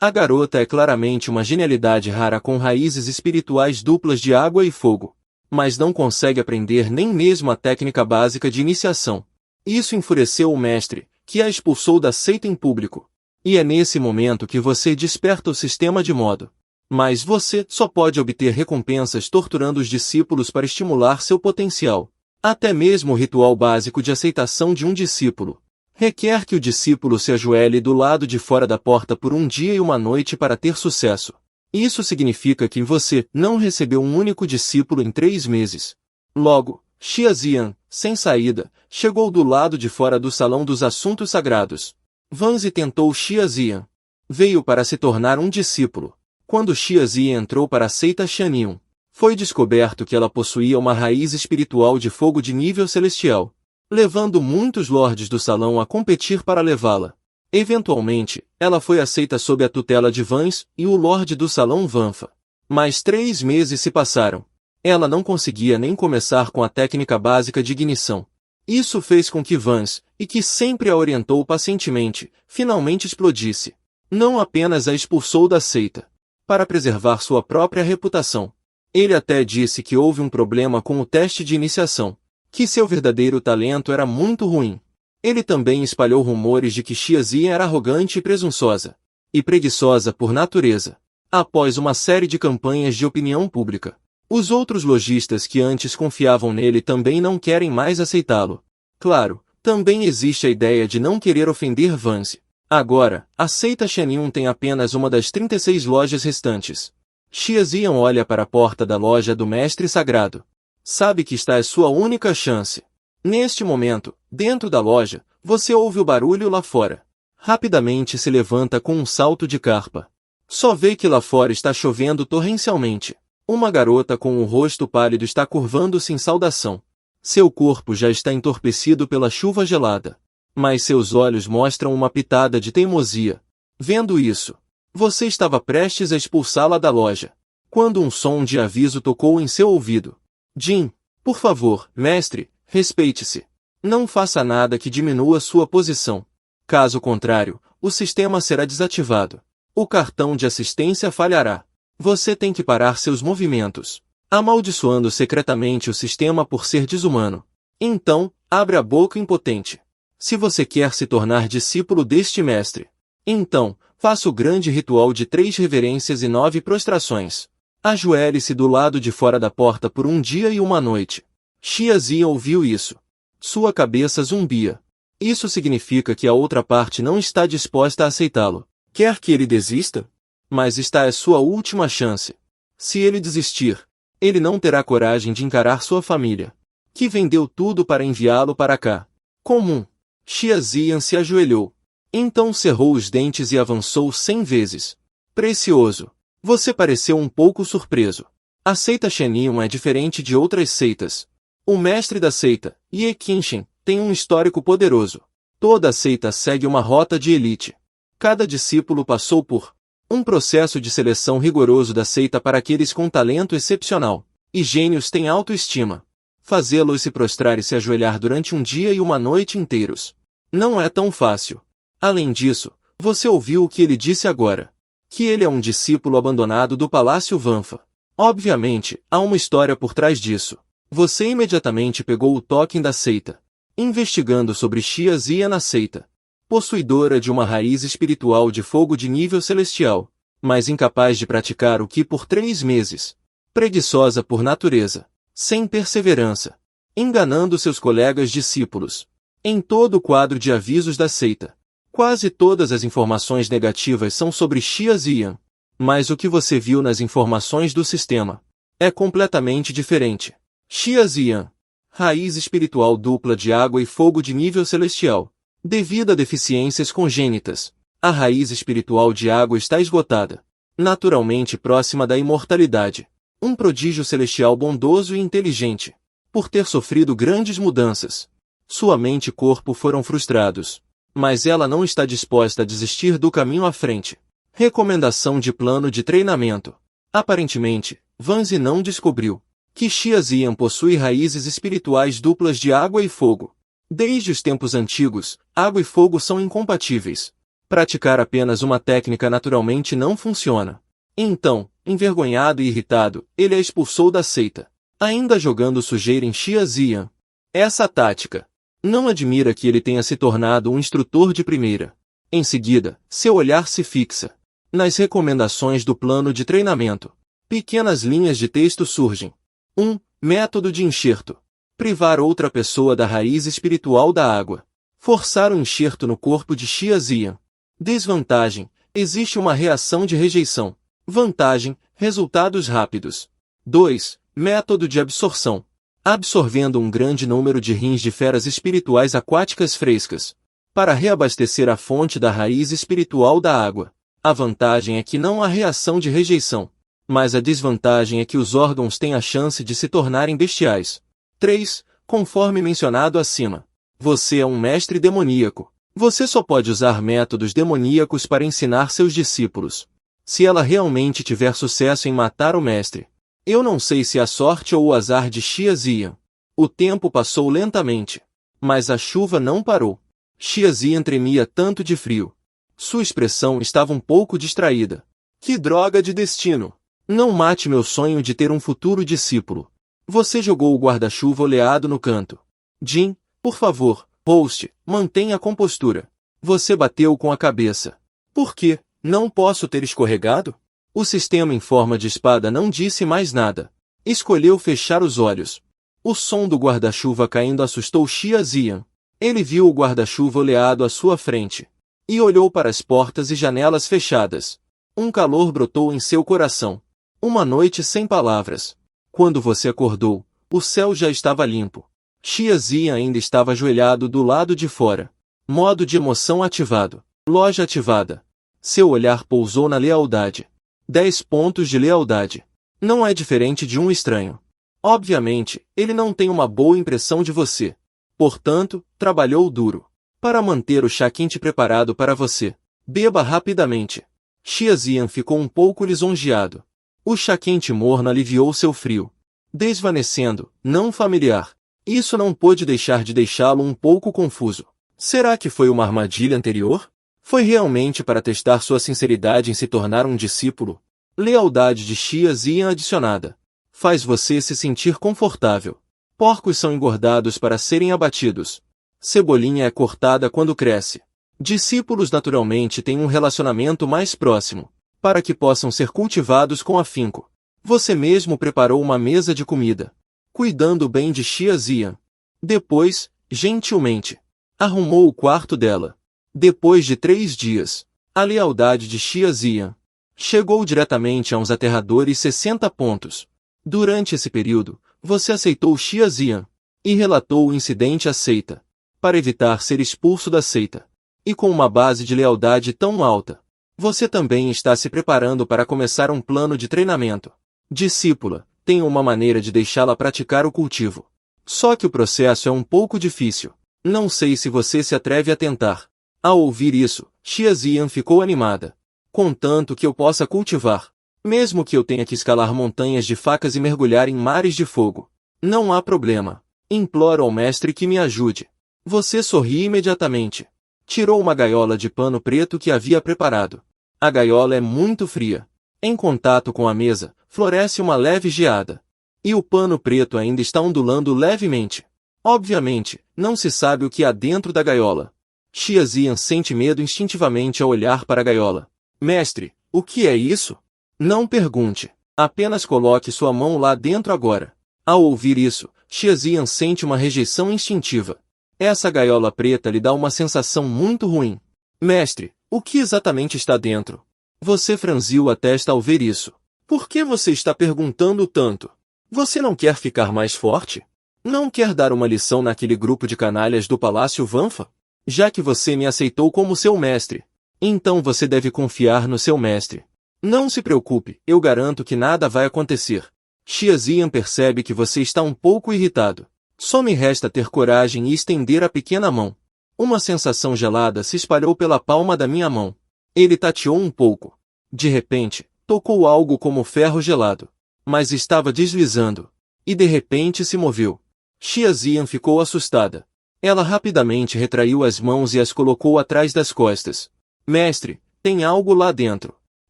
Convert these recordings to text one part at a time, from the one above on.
A garota é claramente uma genialidade rara com raízes espirituais duplas de água e fogo, mas não consegue aprender nem mesmo a técnica básica de iniciação. Isso enfureceu o mestre, que a expulsou da seita em público. E é nesse momento que você desperta o sistema de modo. Mas você só pode obter recompensas torturando os discípulos para estimular seu potencial. Até mesmo o ritual básico de aceitação de um discípulo requer que o discípulo se ajoelhe do lado de fora da porta por um dia e uma noite para ter sucesso. Isso significa que você não recebeu um único discípulo em 3 meses. Logo, Xiazian, sem saída, chegou do lado de fora do salão dos assuntos sagrados. Vanzi tentou Xiazian. Veio para se tornar um discípulo. Quando Xiazian entrou para a seita Xianyun, foi descoberto que ela possuía uma raiz espiritual de fogo de nível celestial, levando muitos lordes do salão a competir para levá-la. Eventualmente, ela foi aceita sob a tutela de Vans e o lorde do salão Vanfa. Mas 3 meses se passaram. Ela não conseguia nem começar com a técnica básica de ignição. Isso fez com que Vans, e que sempre a orientou pacientemente, finalmente explodisse. Não apenas a expulsou da seita, para preservar sua própria reputação. Ele até disse que houve um problema com o teste de iniciação, que seu verdadeiro talento era muito ruim. Ele também espalhou rumores de que Xiazian era arrogante e presunçosa, e preguiçosa por natureza. Após uma série de campanhas de opinião pública, os outros lojistas que antes confiavam nele também não querem mais aceitá-lo. Claro, também existe a ideia de não querer ofender Vance. Agora, a seita Xianyun tem apenas uma das 36 lojas restantes. Xiazian olha para a porta da loja do Mestre Sagrado. Sabe que está a sua única chance. Neste momento, dentro da loja, você ouve o barulho lá fora. Rapidamente se levanta com um salto de carpa. Só vê que lá fora está chovendo torrencialmente. Uma garota com o rosto pálido está curvando-se em saudação. Seu corpo já está entorpecido pela chuva gelada, mas seus olhos mostram uma pitada de teimosia. Vendo isso, você estava prestes a expulsá-la da loja, quando um som de aviso tocou em seu ouvido. Jin, por favor, mestre, respeite-se. Não faça nada que diminua sua posição. Caso contrário, o sistema será desativado. O cartão de assistência falhará. Você tem que parar seus movimentos, amaldiçoando secretamente o sistema por ser desumano. Então, abre a boca impotente. Se você quer se tornar discípulo deste mestre, então, faça o grande ritual de 3 reverências e 9 prostrações. Ajoelhe-se do lado de fora da porta por um dia e uma noite. Xiazian ouviu isso. Sua cabeça zumbia. Isso significa que a outra parte não está disposta a aceitá-lo. Quer que ele desista? Mas esta é sua última chance. Se ele desistir, ele não terá coragem de encarar sua família, que vendeu tudo para enviá-lo para cá. Comum. Xiazian se ajoelhou. Então cerrou os dentes e avançou 100 vezes. Precioso. Você pareceu um pouco surpreso. A seita Xianyun é diferente de outras seitas. O mestre da seita, Ye Qinshen, tem um histórico poderoso. Toda a seita segue uma rota de elite. Cada discípulo passou por um processo de seleção rigoroso da seita para aqueles com talento excepcional. E gênios têm autoestima. Fazê-los se prostrar e se ajoelhar durante um dia e uma noite inteiros não é tão fácil. Além disso, você ouviu o que ele disse agora. Que ele é um discípulo abandonado do Palácio Vanfa. Obviamente, há uma história por trás disso. Você imediatamente pegou o token da seita, investigando sobre Xiazian na seita. Possuidora de uma raiz espiritual de fogo de nível celestial, mas incapaz de praticar o Qi por 3 meses. Preguiçosa por natureza, sem perseverança, enganando seus colegas discípulos. Em todo o quadro de avisos da seita, quase todas as informações negativas são sobre Xiazian, mas o que você viu nas informações do sistema é completamente diferente. Xiazian, raiz espiritual dupla de água e fogo de nível celestial. Devido a deficiências congênitas, a raiz espiritual de água está esgotada, naturalmente próxima da imortalidade. Um prodígio celestial bondoso e inteligente. Por ter sofrido grandes mudanças, sua mente e corpo foram frustrados. Mas ela não está disposta a desistir do caminho à frente. Recomendação de plano de treinamento. Aparentemente, Vanzi não descobriu que Xiazian possui raízes espirituais duplas de água e fogo. Desde os tempos antigos, água e fogo são incompatíveis. Praticar apenas uma técnica naturalmente não funciona. Então, envergonhado e irritado, ele a expulsou da seita, ainda jogando sujeira em Xia Ziyan. Essa tática não admira que ele tenha se tornado um instrutor de primeira. Em seguida, seu olhar se fixa nas recomendações do plano de treinamento. Pequenas linhas de texto surgem. 1. Método de enxerto. Privar outra pessoa da raiz espiritual da água. Forçar o enxerto no corpo de Xia Ziyan. Desvantagem: existe uma reação de rejeição. Vantagem: resultados rápidos. 2. Método de absorção. Absorvendo um grande número de rins de feras espirituais aquáticas frescas, para reabastecer a fonte da raiz espiritual da água. A vantagem é que não há reação de rejeição, mas a desvantagem é que os órgãos têm a chance de se tornarem bestiais. 3. Conforme mencionado acima, você é um mestre demoníaco. Você só pode usar métodos demoníacos para ensinar seus discípulos. Se ela realmente tiver sucesso em matar o mestre, eu não sei se a sorte ou o azar de Xia Ziyan. O tempo passou lentamente, mas a chuva não parou. Xia Ziyan tremia tanto de frio. Sua expressão estava um pouco distraída. Que droga de destino! Não mate meu sonho de ter um futuro discípulo. Você jogou o guarda-chuva oleado no canto. Jin, por favor, host, mantenha a compostura. Você bateu com a cabeça. Por quê? Não posso ter escorregado? O sistema em forma de espada não disse mais nada. Escolheu fechar os olhos. O som do guarda-chuva caindo assustou Xia Ziyan. Ele viu o guarda-chuva oleado à sua frente e olhou para as portas e janelas fechadas. Um calor brotou em seu coração. Uma noite sem palavras. Quando você acordou, o céu já estava limpo. Xia Ziyan ainda estava ajoelhado do lado de fora. Modo de emoção ativado. Loja ativada. Seu olhar pousou na lealdade. 10 pontos de lealdade. Não é diferente de um estranho. Obviamente, ele não tem uma boa impressão de você. Portanto, trabalhou duro para manter o chá quente preparado para você. Beba rapidamente. Xia Ziyan ficou um pouco lisonjeado. O chá quente morno aliviou seu frio, desvanecendo, não familiar. Isso não pôde deixar de deixá-lo um pouco confuso. Será que foi uma armadilha anterior? Foi realmente para testar sua sinceridade em se tornar um discípulo? Lealdade de Xia Ziyan adicionada. Faz você se sentir confortável. Porcos são engordados para serem abatidos. Cebolinha é cortada quando cresce. Discípulos naturalmente têm um relacionamento mais próximo, para que possam ser cultivados com afinco. Você mesmo preparou uma mesa de comida, cuidando bem de Xia Ziyan. Depois, gentilmente, arrumou o quarto dela. Depois de 3 dias, a lealdade de Xia Ziyan chegou diretamente a uns aterradores 60 pontos. Durante esse período, você aceitou Xia Ziyan e relatou o incidente à seita, para evitar ser expulso da seita. E com uma base de lealdade tão alta, você também está se preparando para começar um plano de treinamento. Discípula, tenho uma maneira de deixá-la praticar o cultivo. Só que o processo é um pouco difícil. Não sei se você se atreve a tentar. Ao ouvir isso, Xia Ziyan ficou animada. Contanto que eu possa cultivar, mesmo que eu tenha que escalar montanhas de facas e mergulhar em mares de fogo, não há problema. Imploro ao mestre que me ajude. Você sorri imediatamente. Tirou uma gaiola de pano preto que havia preparado. A gaiola é muito fria. Em contato com a mesa, floresce uma leve geada. E o pano preto ainda está ondulando levemente. Obviamente, não se sabe o que há dentro da gaiola. Xia Ziyan sente medo instintivamente ao olhar para a gaiola. Mestre, o que é isso? Não pergunte. Apenas coloque sua mão lá dentro agora. Ao ouvir isso, Xia Ziyan sente uma rejeição instintiva. Essa gaiola preta lhe dá uma sensação muito ruim. Mestre, o que exatamente está dentro? Você franziu a testa ao ver isso. Por que você está perguntando tanto? Você não quer ficar mais forte? Não quer dar uma lição naquele grupo de canalhas do Palácio Vanfa? Já que você me aceitou como seu mestre, então você deve confiar no seu mestre. Não se preocupe, eu garanto que nada vai acontecer. Xia Ziyan percebe que você está um pouco irritado. Só me resta ter coragem e estender a pequena mão. Uma sensação gelada se espalhou pela palma da minha mão. Ele tateou um pouco. De repente, tocou algo como ferro gelado. Mas estava deslizando. E de repente se moveu. Xia Ziyan ficou assustada. Ela rapidamente retraiu as mãos e as colocou atrás das costas. Mestre, tem algo lá dentro.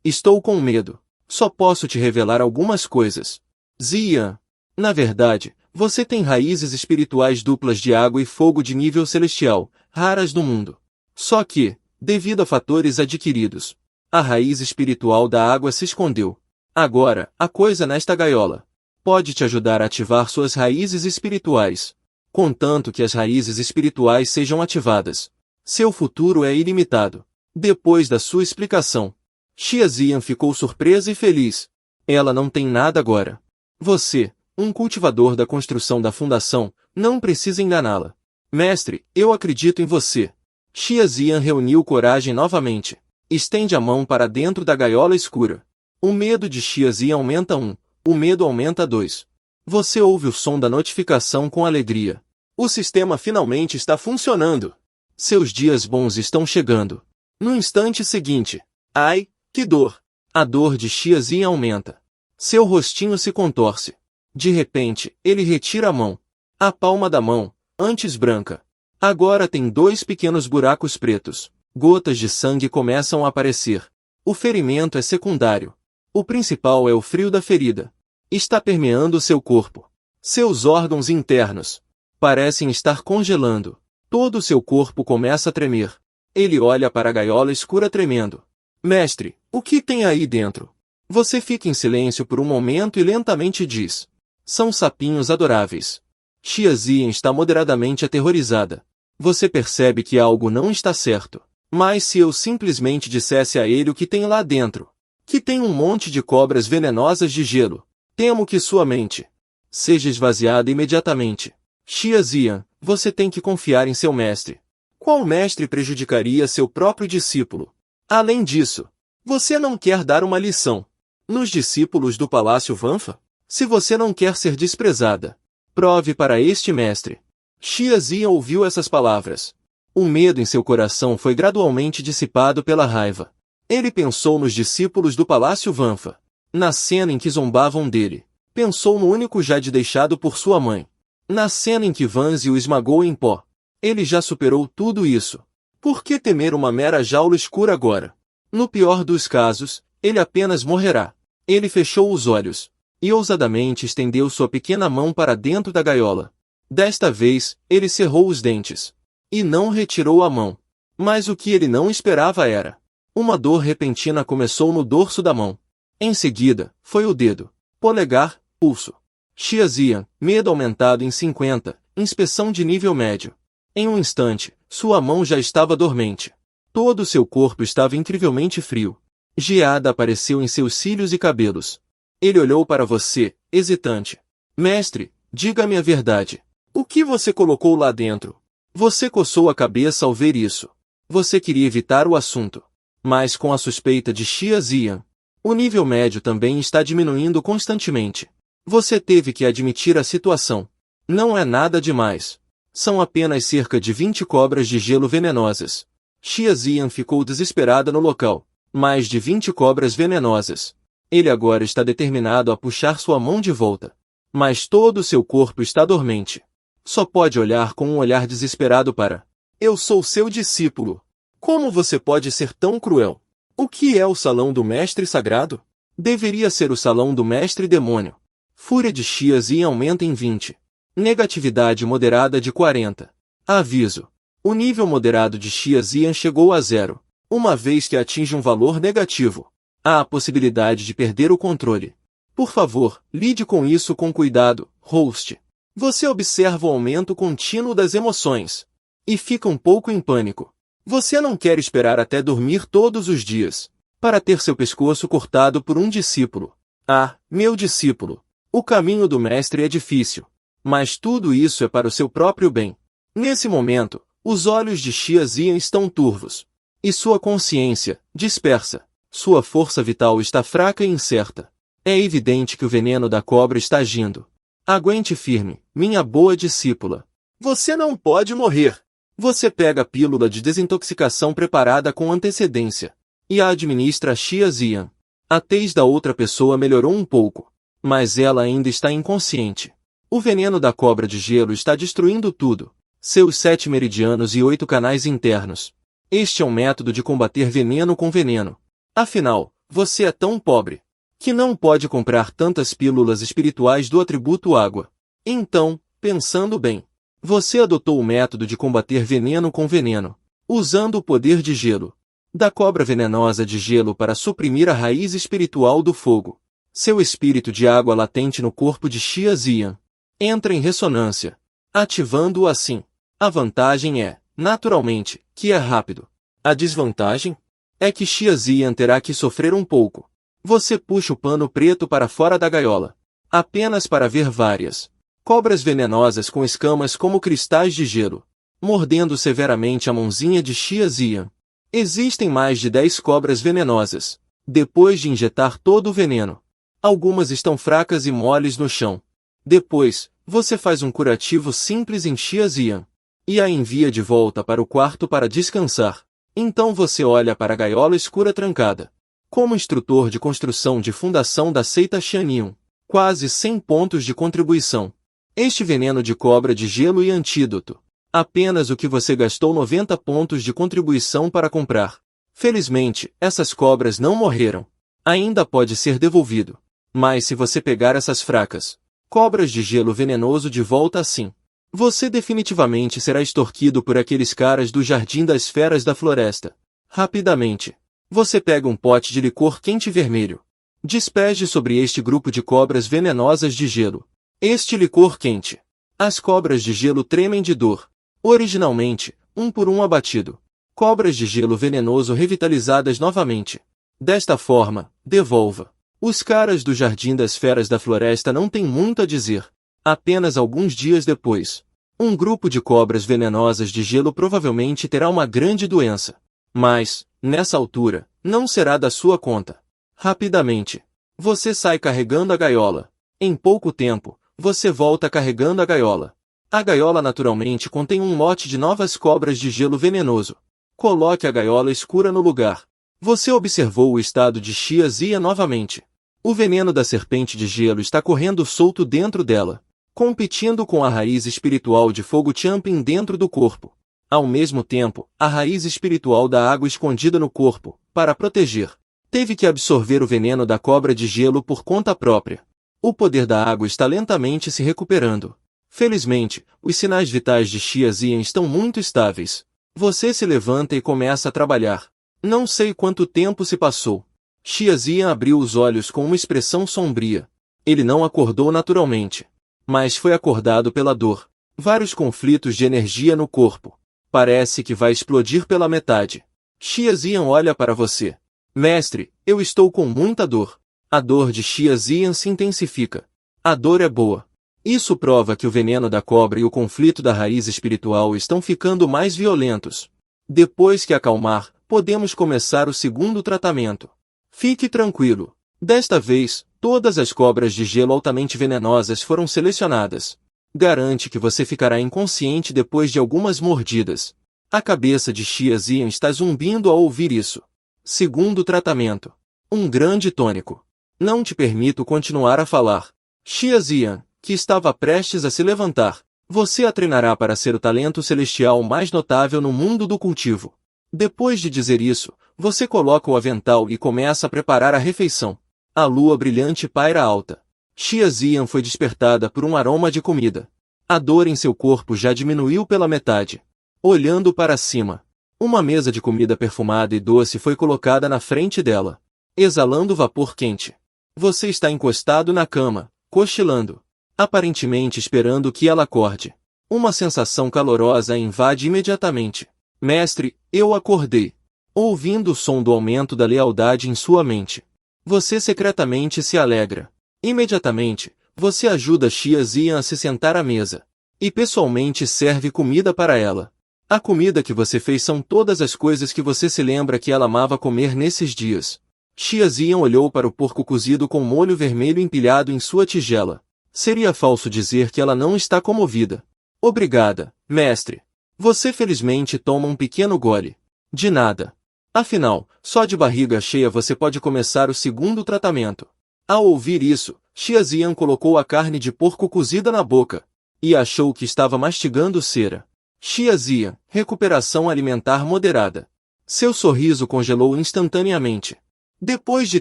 Estou com medo. Só posso te revelar algumas coisas. Ziyan. Na verdade, você tem raízes espirituais duplas de água e fogo de nível celestial, raras no mundo. Só que, devido a fatores adquiridos, a raiz espiritual da água se escondeu. Agora, a coisa nesta gaiola pode te ajudar a ativar suas raízes espirituais. Contanto que as raízes espirituais sejam ativadas, seu futuro é ilimitado. Depois da sua explicação, Xiazian ficou surpresa e feliz. Ela não tem nada agora. Você, um cultivador da construção da fundação, não precisa enganá-la. Mestre, eu acredito em você. Xiazian reuniu coragem novamente. Estende a mão para dentro da gaiola escura. O medo de Xiazian aumenta 1, o medo aumenta 2. Você ouve o som da notificação com alegria. O sistema finalmente está funcionando. Seus dias bons estão chegando. No instante seguinte, ai, que dor! A dor de Xiazian aumenta. Seu rostinho se contorce. De repente, ele retira a mão. A palma da mão, antes branca, agora tem 2 pequenos buracos pretos. Gotas de sangue começam a aparecer. O ferimento é secundário. O principal é o frio da ferida. Está permeando seu corpo. Seus órgãos internos parecem estar congelando. Todo o seu corpo começa a tremer. Ele olha para a gaiola escura tremendo. Mestre, o que tem aí dentro? Você fica em silêncio por um momento e lentamente diz. São sapinhos adoráveis. Xiazian está moderadamente aterrorizada. Você percebe que algo não está certo. Mas se eu simplesmente dissesse a ele o que tem lá dentro, que tem um monte de cobras venenosas de gelo, temo que sua mente seja esvaziada imediatamente. Xiazian, você tem que confiar em seu mestre. Qual mestre prejudicaria seu próprio discípulo? Além disso, você não quer dar uma lição nos discípulos do Palácio Vanfa? Se você não quer ser desprezada, prove para este mestre. Xiazian ouviu essas palavras. O medo em seu coração foi gradualmente dissipado pela raiva. Ele pensou nos discípulos do Palácio Vanfa, na cena em que zombavam dele. Pensou no único Jade deixado por sua mãe, na cena em que Vanzi o esmagou em pó. Ele já superou tudo isso. Por que temer uma mera jaula escura agora? No pior dos casos, ele apenas morrerá. Ele fechou os olhos e ousadamente estendeu sua pequena mão para dentro da gaiola. Desta vez, ele cerrou os dentes e não retirou a mão. Mas o que ele não esperava era uma dor repentina começou no dorso da mão. Em seguida, foi o dedo, polegar, pulso. Xiazian, medo aumentado em 50, inspeção de nível médio. Em um instante, sua mão já estava dormente. Todo o seu corpo estava incrivelmente frio. Geada apareceu em seus cílios e cabelos. Ele olhou para você, hesitante. Mestre, diga-me a verdade. O que você colocou lá dentro? Você coçou a cabeça ao ver isso. Você queria evitar o assunto. Mas com a suspeita de Xiazian, o nível médio também está diminuindo constantemente. Você teve que admitir a situação. Não é nada demais. São apenas cerca de 20 cobras de gelo venenosas. Xiazian ficou desesperada no local. Mais de 20 cobras venenosas. Ele agora está determinado a puxar sua mão de volta. Mas todo o seu corpo está dormente. Só pode olhar com um olhar desesperado para. Eu sou seu discípulo. Como você pode ser tão cruel? O que é o salão do mestre sagrado? Deveria ser o salão do mestre demônio. Fúria de Xiazian aumenta em 20. Negatividade moderada de 40. Aviso. O nível moderado de Xiazian chegou a 0. Uma vez que atinge um valor negativo, há a possibilidade de perder o controle. Por favor, lide com isso com cuidado, host. Você observa o aumento contínuo das emoções e fica um pouco em pânico. Você não quer esperar até dormir todos os dias para ter seu pescoço cortado por um discípulo. Ah, meu discípulo, o caminho do mestre é difícil, mas tudo isso é para o seu próprio bem. Nesse momento, os olhos de Xiazian estão turvos e sua consciência dispersa. Sua força vital está fraca e incerta. É evidente que o veneno da cobra está agindo. Aguente firme, minha boa discípula. Você não pode morrer. Você pega a pílula de desintoxicação preparada com antecedência e a administra a Xiazian. A tez da outra pessoa melhorou um pouco, mas ela ainda está inconsciente. O veneno da cobra de gelo está destruindo tudo. Seus 7 meridianos e 8 canais internos. Este é um método de combater veneno com veneno. Afinal, você é tão pobre que não pode comprar tantas pílulas espirituais do atributo água. Então, pensando bem, você adotou o método de combater veneno com veneno, usando o poder de gelo da cobra venenosa de gelo para suprimir a raiz espiritual do fogo. Seu espírito de água latente no corpo de Xia Ziyan entra em ressonância, ativando-o assim. A vantagem é, naturalmente, que é rápido. A desvantagem é que Xia Ziyan terá que sofrer um pouco. Você puxa o pano preto para fora da gaiola, apenas para ver várias cobras venenosas com escamas como cristais de gelo, mordendo severamente a mãozinha de Xia Ziyan. Existem mais de 10 cobras venenosas, depois de injetar todo o veneno. Algumas estão fracas e moles no chão. Depois, você faz um curativo simples em Xia Ziyan e a envia de volta para o quarto para descansar. Então você olha para a gaiola escura trancada. Como instrutor de construção de fundação da seita Xianyun, quase 100 pontos de contribuição. Este veneno de cobra de gelo e antídoto. Apenas o que você gastou 90 pontos de contribuição para comprar. Felizmente, essas cobras não morreram. Ainda pode ser devolvido. Mas se você pegar essas fracas cobras de gelo venenoso de volta assim, você definitivamente será extorquido por aqueles caras do Jardim das Feras da Floresta. Rapidamente, você pega um pote de licor quente vermelho. Despeje sobre este grupo de cobras venenosas de gelo este licor quente. As cobras de gelo tremem de dor. Originalmente, um por um abatido. Cobras de gelo venenoso revitalizadas novamente. Desta forma, devolva. Os caras do Jardim das Feras da Floresta não têm muito a dizer. Apenas alguns dias depois, um grupo de cobras venenosas de gelo provavelmente terá uma grande doença. Mas, nessa altura, não será da sua conta. Rapidamente, você sai carregando a gaiola. Em pouco tempo, você volta carregando a gaiola. A gaiola naturalmente contém um lote de novas cobras de gelo venenoso. Coloque a gaiola escura no lugar. Você observou o estado de Xia Ziyan novamente. O veneno da serpente de gelo está correndo solto dentro dela, competindo com a raiz espiritual de fogo Champing dentro do corpo. Ao mesmo tempo, a raiz espiritual da água escondida no corpo, para proteger, teve que absorver o veneno da cobra de gelo por conta própria. O poder da água está lentamente se recuperando. Felizmente, os sinais vitais de Xia Ziyan estão muito estáveis. Você se levanta e começa a trabalhar. Não sei quanto tempo se passou. Xia Ziyan abriu os olhos com uma expressão sombria. Ele não acordou naturalmente, mas foi acordado pela dor. Vários conflitos de energia no corpo. Parece que vai explodir pela metade. Xia Ziyan olha para você. Mestre, eu estou com muita dor. A dor de Xia Ziyan se intensifica. A dor é boa. Isso prova que o veneno da cobra e o conflito da raiz espiritual estão ficando mais violentos. Depois que acalmar, podemos começar o segundo tratamento. Fique tranquilo. Desta vez, todas as cobras de gelo altamente venenosas foram selecionadas. Garante que você ficará inconsciente depois de algumas mordidas. A cabeça de Xia Ziyan está zumbindo ao ouvir isso. Segundo tratamento. Um grande tônico. Não te permito continuar a falar. Xia Ziyan, que estava prestes a se levantar, você a treinará para ser o talento celestial mais notável no mundo do cultivo. Depois de dizer isso, você coloca o avental e começa a preparar a refeição. A lua brilhante paira alta. Xia Ziyan foi despertada por um aroma de comida. A dor em seu corpo já diminuiu pela metade. Olhando para cima, uma mesa de comida perfumada e doce foi colocada na frente dela, exalando vapor quente. Você está encostado na cama, cochilando, aparentemente esperando que ela acorde. Uma sensação calorosa a invade imediatamente. Mestre, eu acordei. Ouvindo o som do aumento da lealdade em sua mente, você secretamente se alegra. Imediatamente, você ajuda Xia Ziyan a se sentar à mesa e pessoalmente serve comida para ela. A comida que você fez são todas as coisas que você se lembra que ela amava comer nesses dias. Xia Ziyan olhou para o porco cozido com molho vermelho empilhado em sua tigela. Seria falso dizer que ela não está comovida. Obrigada, mestre. Você felizmente toma um pequeno gole. De nada. Afinal, só de barriga cheia você pode começar o segundo tratamento. Ao ouvir isso, Xia Ziyan colocou a carne de porco cozida na boca e achou que estava mastigando cera. Xia Ziyan, recuperação alimentar moderada. Seu sorriso congelou instantaneamente. Depois de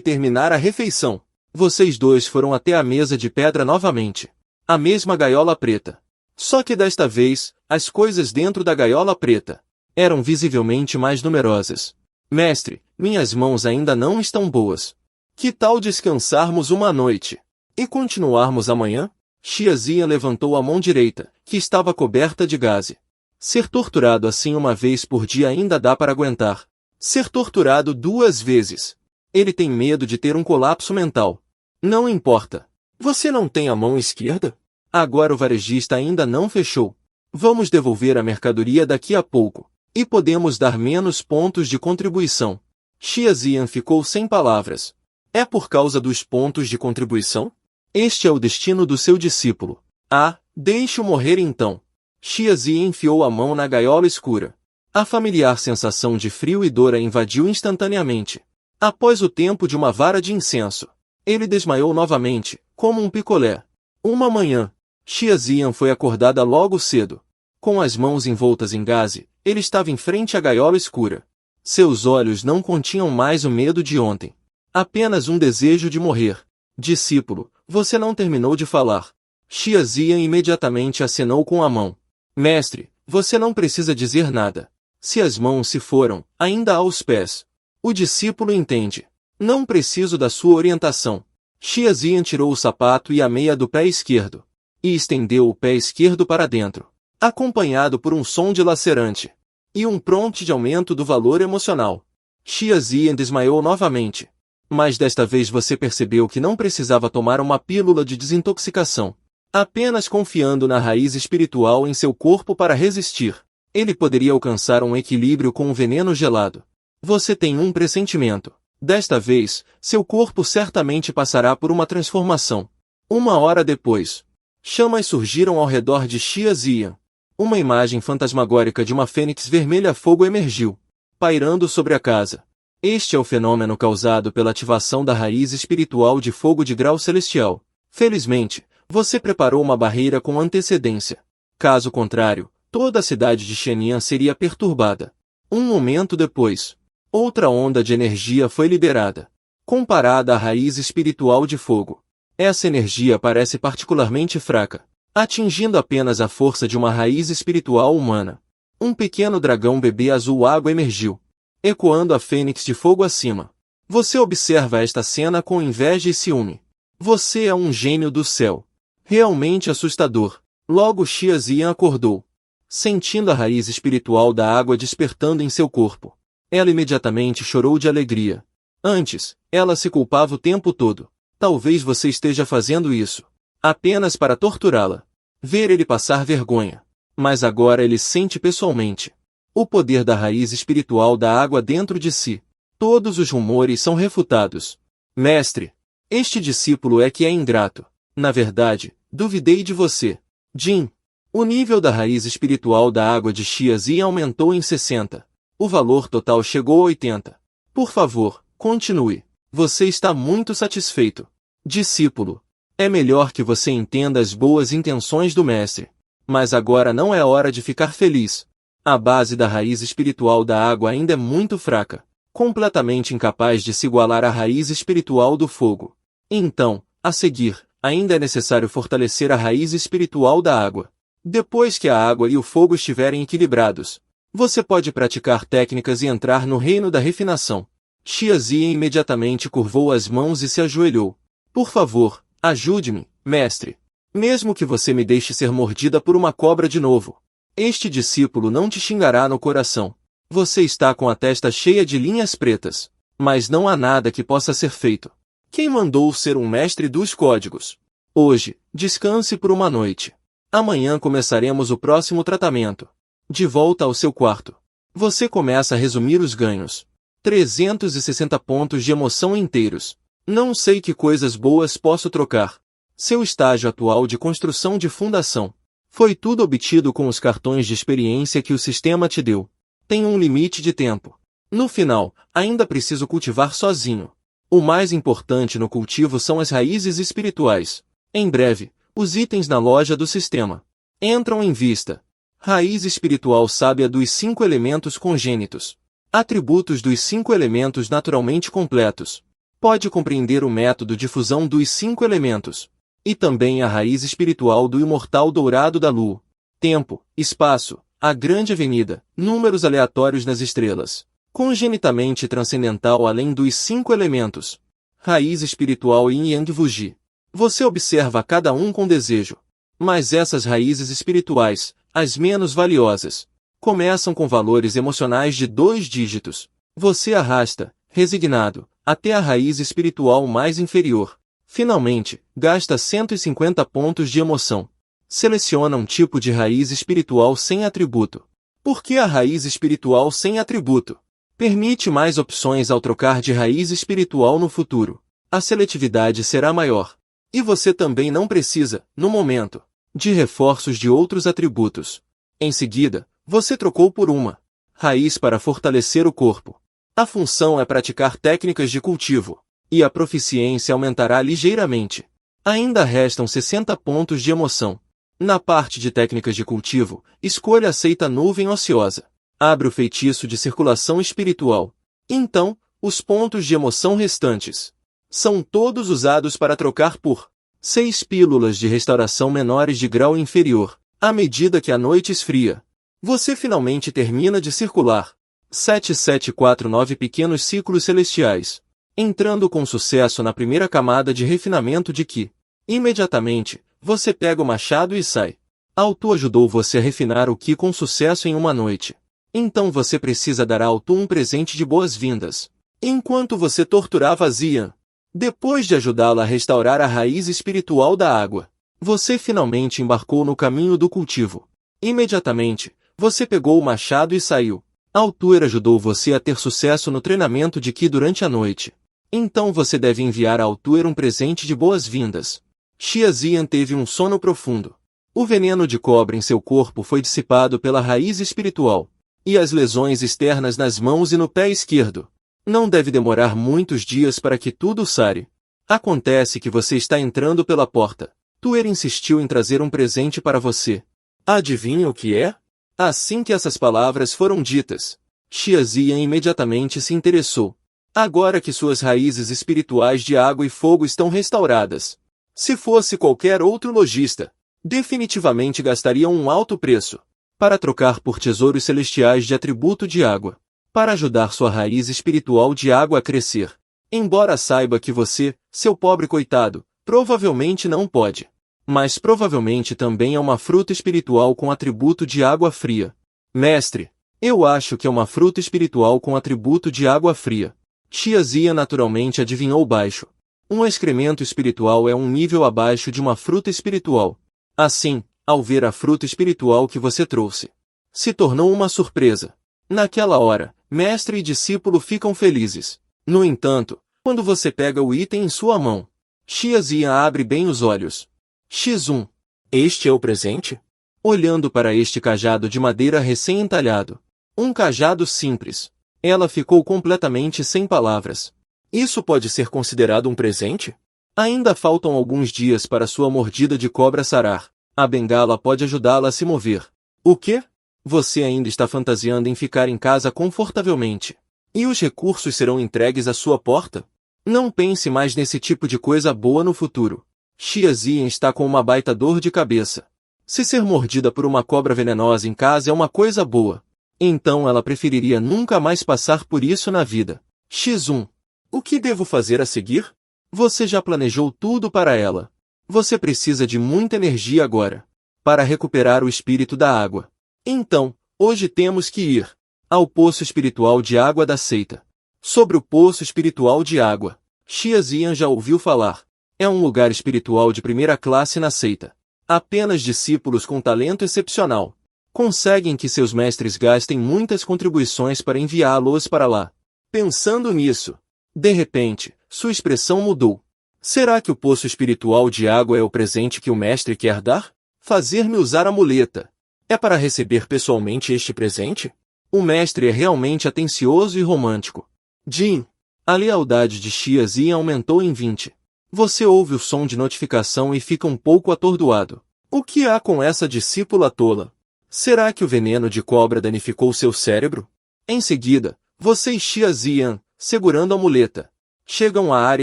terminar a refeição, vocês dois foram até a mesa de pedra novamente. A mesma gaiola preta. Só que desta vez, as coisas dentro da gaiola preta eram visivelmente mais numerosas. Mestre, minhas mãos ainda não estão boas. Que tal descansarmos uma noite e continuarmos amanhã? Xiazinha levantou a mão direita, que estava coberta de gaze. Ser torturado assim uma vez por dia ainda dá para aguentar. Ser torturado 2 vezes. Ele tem medo de ter um colapso mental. Não importa. Você não tem a mão esquerda? Agora o varejista ainda não fechou. Vamos devolver a mercadoria daqui a pouco. E podemos dar menos pontos de contribuição. Xiazian ficou sem palavras. É por causa dos pontos de contribuição? Este é o destino do seu discípulo. Ah, deixe-o morrer então. Xiazian enfiou a mão na gaiola escura. A familiar sensação de frio e dor a invadiu instantaneamente. Após o tempo de uma vara de incenso, ele desmaiou novamente, como um picolé. Uma manhã, Xiazian foi acordada logo cedo. Com as mãos envoltas em gaze, ele estava em frente à gaiola escura. Seus olhos não continham mais o medo de ontem. Apenas um desejo de morrer. Discípulo, você não terminou de falar. Xiazian imediatamente acenou com a mão. Mestre, você não precisa dizer nada. Se as mãos se foram, ainda há os pés. O discípulo entende. Não preciso da sua orientação. Xiazian tirou o sapato e a meia do pé esquerdo. E estendeu o pé esquerdo para dentro, acompanhado por um som dilacerante. E um prompt de aumento do valor emocional. Xiazian desmaiou novamente. Mas desta vez você percebeu que não precisava tomar uma pílula de desintoxicação. Apenas confiando na raiz espiritual em seu corpo para resistir, ele poderia alcançar um equilíbrio com o veneno gelado. Você tem um pressentimento. Desta vez, seu corpo certamente passará por uma transformação. 1 hora depois, chamas surgiram ao redor de Xiazian. Uma imagem fantasmagórica de uma fênix vermelha fogo emergiu, pairando sobre a casa. Este é o fenômeno causado pela ativação da raiz espiritual de fogo de grau celestial. Felizmente, você preparou uma barreira com antecedência. Caso contrário, toda a cidade de Shenyang seria perturbada. Um momento depois, outra onda de energia foi liberada. Comparada à raiz espiritual de fogo, essa energia parece particularmente fraca, atingindo apenas a força de uma raiz espiritual humana. Um pequeno dragão bebê azul água emergiu, ecoando a fênix de fogo acima. Você observa esta cena com inveja e ciúme. Você é um gênio do céu. Realmente assustador. Logo Xiazian acordou, sentindo a raiz espiritual da água despertando em seu corpo. Ela imediatamente chorou de alegria. Antes, ela se culpava o tempo todo. Talvez você esteja fazendo isso apenas para torturá-la. Ver ele passar vergonha. Mas agora ele sente pessoalmente o poder da raiz espiritual da água dentro de si. Todos os rumores são refutados. Mestre, este discípulo é que é ingrato. Na verdade, duvidei de você. Jin. O nível da raiz espiritual da água de Xiazian aumentou em 60. O valor total chegou a 80. Por favor, continue. Você está muito satisfeito. Discípulo, é melhor que você entenda as boas intenções do mestre. Mas agora não é hora de ficar feliz. A base da raiz espiritual da água ainda é muito fraca, completamente incapaz de se igualar à raiz espiritual do fogo. Então, a seguir, ainda é necessário fortalecer a raiz espiritual da água. Depois que a água e o fogo estiverem equilibrados, você pode praticar técnicas e entrar no reino da refinação. Xiazian imediatamente curvou as mãos e se ajoelhou. Por favor, ajude-me, mestre. Mesmo que você me deixe ser mordida por uma cobra de novo. Este discípulo não te xingará no coração. Você está com a testa cheia de linhas pretas. Mas não há nada que possa ser feito. Quem mandou ser um mestre dos códigos? Hoje, descanse por uma noite. Amanhã começaremos o próximo tratamento. De volta ao seu quarto. Você começa a resumir os ganhos. 360 pontos de emoção inteiros. Não sei que coisas boas posso trocar. Seu estágio atual de construção de fundação. Foi tudo obtido com os cartões de experiência que o sistema te deu. Tem um limite de tempo. No final, ainda preciso cultivar sozinho. O mais importante no cultivo são as raízes espirituais. Em breve, os itens na loja do sistema entram em vista. Raiz espiritual sábia dos 5 elementos congênitos. Atributos dos 5 elementos naturalmente completos. Pode compreender o método de fusão dos 5 elementos. E também a raiz espiritual do imortal dourado da lua. Tempo, espaço, a grande avenida, números aleatórios nas estrelas. Congenitamente transcendental além dos 5 elementos. Raiz espiritual Yin Yang Vuji. Você observa cada um com desejo. Mas essas raízes espirituais, as menos valiosas, começam com valores emocionais de 2 dígitos. Você arrasta, resignado, até a raiz espiritual mais inferior. Finalmente, gasta 150 pontos de emoção. Seleciona um tipo de raiz espiritual sem atributo. Por que a raiz espiritual sem atributo? Permite mais opções ao trocar de raiz espiritual no futuro. A seletividade será maior. E você também não precisa, no momento, de reforços de outros atributos. Em seguida, você trocou por uma raiz para fortalecer o corpo. A função é praticar técnicas de cultivo, e a proficiência aumentará ligeiramente. Ainda restam 60 pontos de emoção. Na parte de técnicas de cultivo, escolha aceita nuvem ociosa. Abre o feitiço de circulação espiritual. Então, os pontos de emoção restantes são todos usados para trocar por 6 pílulas de restauração menores de grau inferior. À medida que a noite esfria, você finalmente termina de circular 7749 pequenos ciclos celestiais, entrando com sucesso na primeira camada de refinamento de Ki. Imediatamente, você pega o machado e sai. Altu ajudou você a refinar o Ki com sucesso em uma noite. Então você precisa dar a Altu um presente de boas-vindas. Enquanto você torturava Zian, depois de ajudá-la a restaurar a raiz espiritual da água, você finalmente embarcou no caminho do cultivo. Imediatamente, você pegou o machado e saiu. Altuer ajudou você a ter sucesso no treinamento de Ki durante a noite. Então você deve enviar a Altuer um presente de boas-vindas. Xiazian teve um sono profundo. O veneno de cobra em seu corpo foi dissipado pela raiz espiritual. E as lesões externas nas mãos e no pé esquerdo. Não deve demorar muitos dias para que tudo sare. Acontece que você está entrando pela porta. Tuer insistiu em trazer um presente para você. Adivinha o que é? Assim que essas palavras foram ditas, Xiazian imediatamente se interessou. Agora que suas raízes espirituais de água e fogo estão restauradas, se fosse qualquer outro lojista, definitivamente gastaria um alto preço para trocar por tesouros celestiais de atributo de água, para ajudar sua raiz espiritual de água a crescer. Embora saiba que você, seu pobre coitado, provavelmente não pode. Mas provavelmente também é uma fruta espiritual com atributo de água fria. Mestre, eu acho que é uma fruta espiritual com atributo de água fria. Xiazian naturalmente adivinhou baixo. Um excremento espiritual é um nível abaixo de uma fruta espiritual. Assim, ao ver a fruta espiritual que você trouxe, se tornou uma surpresa. Naquela hora, mestre e discípulo ficam felizes. No entanto, quando você pega o item em sua mão, Xiazian abre bem os olhos. X1. Este é o presente? Olhando para este cajado de madeira recém-entalhado. Um cajado simples. Ela ficou completamente sem palavras. Isso pode ser considerado um presente? Ainda faltam alguns dias para sua mordida de cobra sarar. A bengala pode ajudá-la a se mover. O quê? Você ainda está fantasiando em ficar em casa confortavelmente. E os recursos serão entregues à sua porta? Não pense mais nesse tipo de coisa boa no futuro. Xiazian está com uma baita dor de cabeça. Se ser mordida por uma cobra venenosa em casa é uma coisa boa, então ela preferiria nunca mais passar por isso na vida. X1. O que devo fazer a seguir? Você já planejou tudo para ela. Você precisa de muita energia agora, para recuperar o espírito da água. Então, hoje temos que ir ao poço espiritual de água da seita. Sobre o poço espiritual de água, Xiazian já ouviu falar. É um lugar espiritual de primeira classe na seita. Apenas discípulos com talento excepcional conseguem que seus mestres gastem muitas contribuições para enviá-los para lá. Pensando nisso, de repente, sua expressão mudou. Será que o poço espiritual de água é o presente que o mestre quer dar? Fazer-me usar a muleta. É para receber pessoalmente este presente? O mestre é realmente atencioso e romântico. Jin. A lealdade de Xiazian aumentou em 20. Você ouve o som de notificação e fica um pouco atordoado. O que há com essa discípula tola? Será que o veneno de cobra danificou seu cérebro? Em seguida, Você e Xia Ziyan, segurando a muleta, chegam à área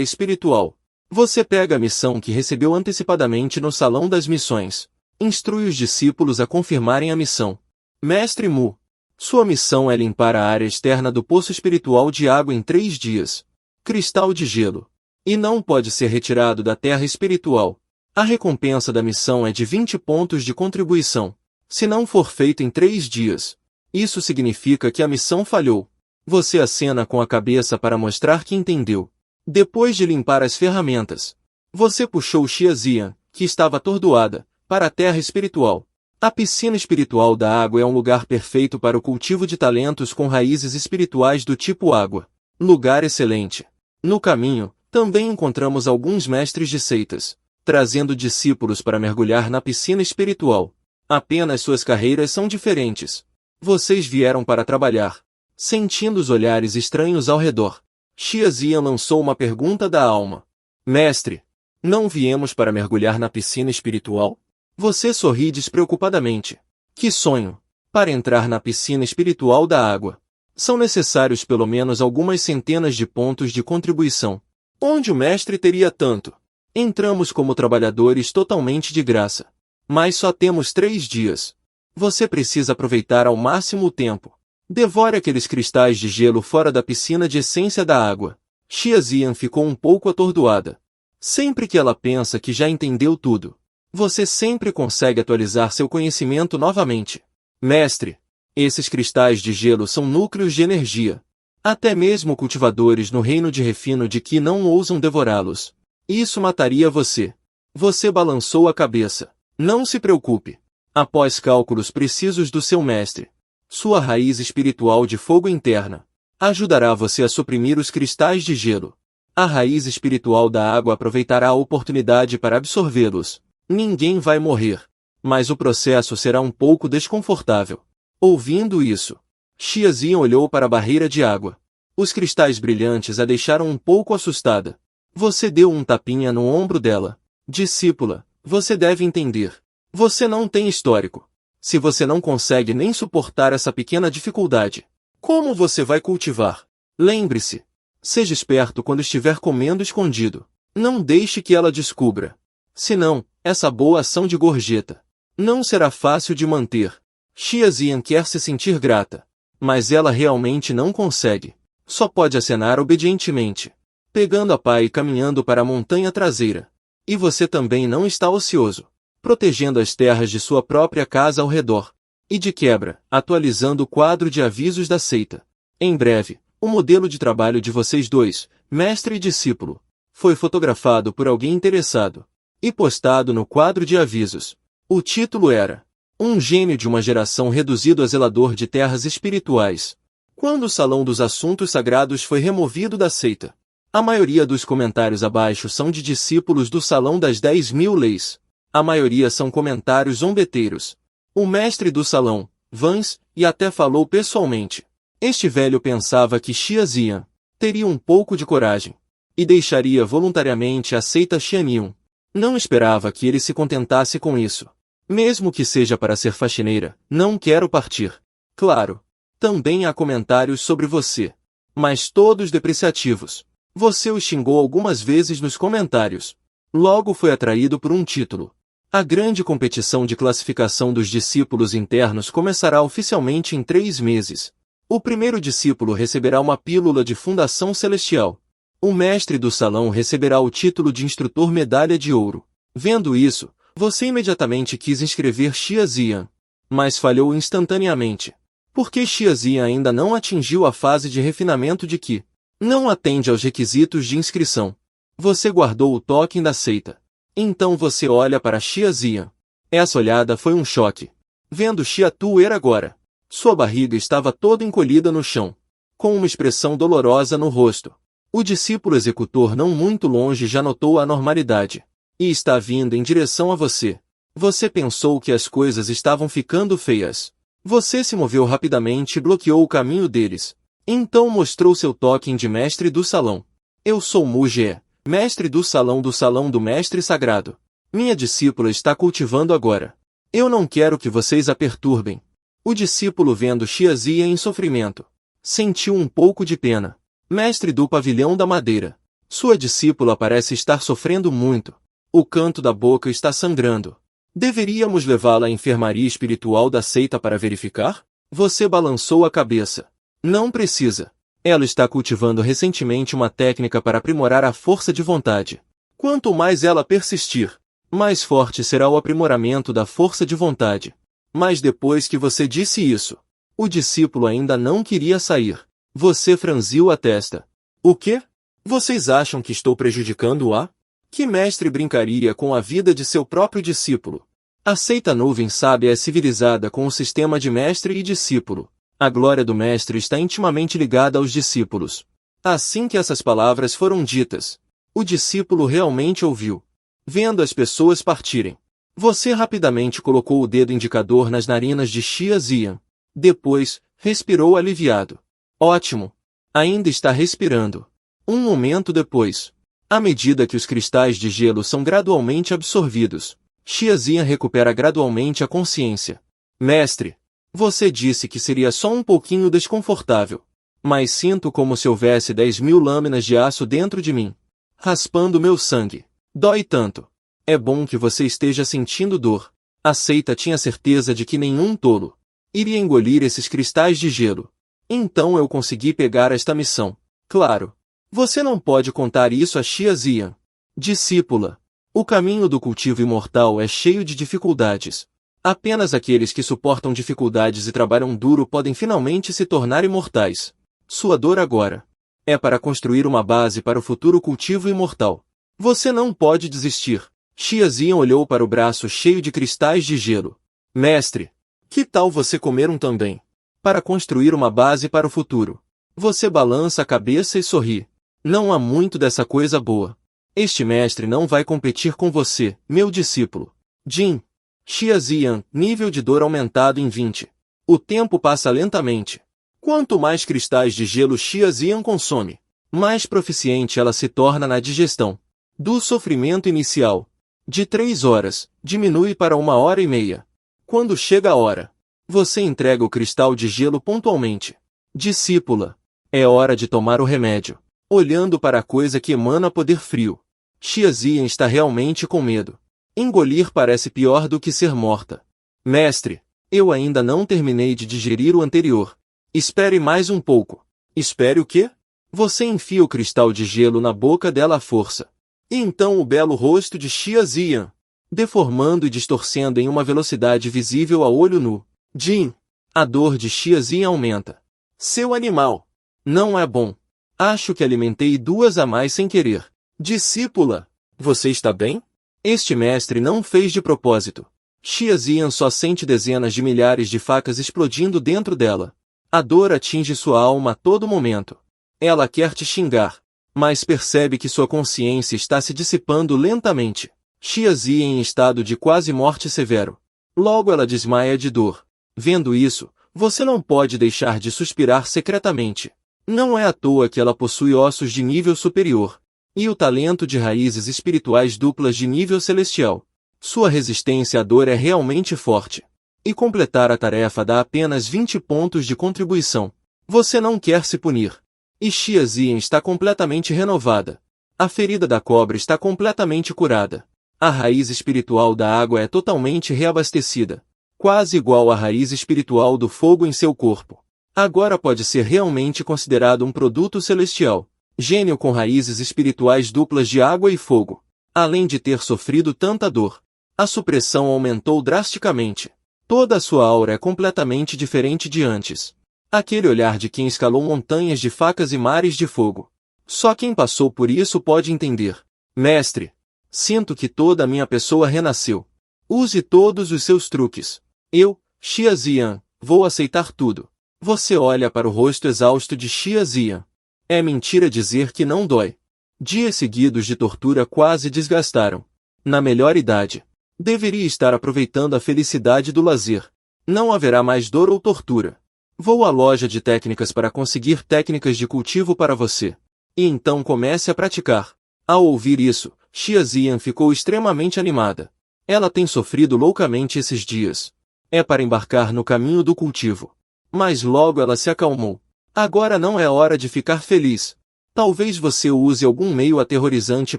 espiritual. Você pega a missão que recebeu antecipadamente no Salão das Missões. Instrui os discípulos a confirmarem a missão. Mestre Mu, sua missão é limpar a área externa do poço espiritual de água em 3 dias. Cristal de gelo. E não pode ser retirado da terra espiritual. A recompensa da missão é de 20 pontos de contribuição. Se não for feito em 3 dias, isso significa que a missão falhou. Você acena com a cabeça para mostrar que entendeu. Depois de limpar as ferramentas, você puxou Xia Ziyan, que estava atordoada, para a terra espiritual. A piscina espiritual da água é um lugar perfeito para o cultivo de talentos com raízes espirituais do tipo água. Lugar excelente. No caminho, também encontramos alguns mestres de seitas, trazendo discípulos para mergulhar na piscina espiritual. Apenas suas carreiras são diferentes. Vocês vieram para trabalhar. Sentindo os olhares estranhos ao redor, Xia Ziyan lançou uma pergunta da alma. Mestre, não viemos para mergulhar na piscina espiritual? Você sorri despreocupadamente. Que sonho! Para entrar na piscina espiritual da água, são necessários pelo menos algumas centenas de pontos de contribuição. Onde o mestre teria tanto? Entramos como trabalhadores totalmente de graça. Mas só temos 3 dias. Você precisa aproveitar ao máximo o tempo. Devore aqueles cristais de gelo fora da piscina de essência da água. Xia Ziyan ficou um pouco atordoada. Sempre que ela pensa que já entendeu tudo, você sempre consegue atualizar seu conhecimento novamente. Mestre, esses cristais de gelo são núcleos de energia. Até mesmo cultivadores no reino de refino de Qi não ousam devorá-los. Isso mataria você. Você balançou a cabeça. Não se preocupe. Após cálculos precisos do seu mestre, sua raiz espiritual de fogo interna ajudará você a suprimir os cristais de gelo. A raiz espiritual da água aproveitará a oportunidade para absorvê-los. Ninguém vai morrer, mas o processo será um pouco desconfortável. Ouvindo isso, Xia Ziyan olhou para a barreira de água. Os cristais brilhantes a deixaram um pouco assustada. Você deu um tapinha no ombro dela. Discípula, você deve entender. Você não tem histórico. Se você não consegue nem suportar essa pequena dificuldade, como você vai cultivar? Lembre-se. Seja esperto quando estiver comendo escondido. Não deixe que ela descubra. Senão, essa boa ação de gorjeta não será fácil de manter. Xia Ziyan quer se sentir grata, mas ela realmente não consegue. Só pode acenar obedientemente, pegando a pá e caminhando para a montanha traseira. E você também não está ocioso, protegendo as terras de sua própria casa ao redor. E de quebra, atualizando o quadro de avisos da seita. Em breve, o modelo de trabalho de vocês dois, mestre e discípulo, foi fotografado por alguém interessado e postado no quadro de avisos. O título era Um gênio de uma geração reduzido a zelador de terras espirituais. Quando o Salão dos Assuntos Sagrados foi removido da seita, a maioria dos comentários abaixo são de discípulos do Salão das 10.000 Leis. A maioria são comentários zombeteiros. O mestre do salão, Vance, e até falou pessoalmente. Este velho pensava que Xia Ziyan teria um pouco de coragem e deixaria voluntariamente a seita Xianyun. Não esperava que ele se contentasse com isso. Mesmo que seja para ser faxineira, não quero partir. Claro. Também há comentários sobre você, mas todos depreciativos. Você o xingou algumas vezes nos comentários. Logo foi atraído por um título. A grande competição de classificação dos discípulos internos começará oficialmente em 3 meses. O primeiro discípulo receberá uma pílula de fundação celestial. O mestre do salão receberá o título de instrutor medalha de ouro. Vendo isso, você imediatamente quis inscrever Xia Ziyan, mas falhou instantaneamente. Porque Xia Ziyan ainda não atingiu a fase de refinamento de Qi. Não atende aos requisitos de inscrição. Você guardou o token da seita. Então você olha para Xia Ziyan. Essa olhada foi um choque. Vendo Xia Tuer agora, sua barriga estava toda encolhida no chão, com uma expressão dolorosa no rosto. O discípulo executor não muito longe já notou a anormalidade, e está vindo em direção a você. Você pensou que as coisas estavam ficando feias. Você se moveu rapidamente e bloqueou o caminho deles. Então mostrou seu token de mestre do salão. Eu sou Mu Jie, mestre do salão do mestre sagrado. Minha discípula está cultivando agora. Eu não quero que vocês a perturbem. O discípulo vendo Xia Ziyan em sofrimento, Sentiu um pouco de pena. Mestre do pavilhão da madeira. Sua discípula parece estar sofrendo muito. O canto da boca está sangrando. Deveríamos levá-la à enfermaria espiritual da seita para verificar? Você balançou a cabeça. Não precisa. Ela está cultivando recentemente uma técnica para aprimorar a força de vontade. Quanto mais ela persistir, mais forte será o aprimoramento da força de vontade. Mas depois que você disse isso, o discípulo ainda não queria sair. Você franziu a testa. O quê? Vocês acham que estou prejudicando-a? Que mestre brincaria com a vida de seu próprio discípulo? A seita nuvem sábia é civilizada com o sistema de mestre e discípulo. A glória do mestre está intimamente ligada aos discípulos. Assim que essas palavras foram ditas, o discípulo realmente ouviu. Vendo as pessoas partirem, você rapidamente colocou o dedo indicador nas narinas de Xia Ziyan. Depois, respirou aliviado. Ótimo! Ainda está respirando. Um momento depois, à medida que os cristais de gelo são gradualmente absorvidos, Xia Ziyan recupera gradualmente a consciência. Mestre, você disse que seria só um pouquinho desconfortável. Mas sinto como se houvesse 10.000 lâminas de aço dentro de mim, raspando meu sangue. Dói tanto. É bom que você esteja sentindo dor. A seita tinha certeza de que nenhum tolo iria engolir esses cristais de gelo. Então eu consegui pegar esta missão. Claro. Você não pode contar isso a Xia Ziyan. Discípula. O caminho do cultivo imortal é cheio de dificuldades. Apenas aqueles que suportam dificuldades e trabalham duro podem finalmente se tornar imortais. Sua dor agora é para construir uma base para o futuro cultivo imortal. Você não pode desistir. Xia Ziyan olhou para o braço cheio de cristais de gelo. Mestre, que tal você comer um também? Para construir uma base para o futuro. Você balança a cabeça e sorri. Não há muito dessa coisa boa. Este mestre não vai competir com você, meu discípulo. Jin. Xia Ziyan, nível de dor aumentado em 20. O tempo passa lentamente. Quanto mais cristais de gelo Xia Ziyan consome, mais proficiente ela se torna na digestão. Do sofrimento inicial, de 3 horas, diminui para 1h30. Quando chega a hora, você entrega o cristal de gelo pontualmente. Discípula, é hora de tomar o remédio. Olhando para a coisa que emana poder frio, Xia Ziyan está realmente com medo. Engolir parece pior do que ser morta. Mestre, eu ainda não terminei de digerir o anterior. Espere mais um pouco. Espere o quê? Você enfia o cristal de gelo na boca dela à força. E então o belo rosto de Xia Ziyan, deformando e distorcendo em uma velocidade visível a olho nu. Jin, a dor de Xia Ziyan aumenta. Seu animal. Não é bom. Acho que alimentei 2 a mais sem querer. Discípula, você está bem? Este mestre não fez de propósito. Xia Ziyan só sente dezenas de milhares de facas explodindo dentro dela. A dor atinge sua alma a todo momento. Ela quer te xingar, mas percebe que sua consciência está se dissipando lentamente. Xia Ziyan em estado de quase morte severo. Logo ela desmaia de dor. Vendo isso, você não pode deixar de suspirar secretamente. Não é à toa que ela possui ossos de nível superior e o talento de raízes espirituais duplas de nível celestial. Sua resistência à dor é realmente forte. E completar a tarefa dá apenas 20 pontos de contribuição. Você não quer se punir. E Xia Ziyan está completamente renovada. A ferida da cobra está completamente curada. A raiz espiritual da água é totalmente reabastecida, quase igual à raiz espiritual do fogo em seu corpo. Agora pode ser realmente considerado um produto celestial. Gênio com raízes espirituais duplas de água e fogo. Além de ter sofrido tanta dor, a supressão aumentou drasticamente. Toda a sua aura é completamente diferente de antes. Aquele olhar de quem escalou montanhas de facas e mares de fogo. Só quem passou por isso pode entender. Mestre, sinto que toda a minha pessoa renasceu. Use todos os seus truques. Eu, Xia Ziyan, vou aceitar tudo. Você olha para o rosto exausto de Xia Ziyan. É mentira dizer que não dói. Dias seguidos de tortura quase desgastaram. Na melhor idade, deveria estar aproveitando a felicidade do lazer. Não haverá mais dor ou tortura. Vou à loja de técnicas para conseguir técnicas de cultivo para você. E então comece a praticar. Ao ouvir isso, Xia Ziyan ficou extremamente animada. Ela tem sofrido loucamente esses dias. É para embarcar no caminho do cultivo. Mas logo ela se acalmou. Agora não é hora de ficar feliz. Talvez você use algum meio aterrorizante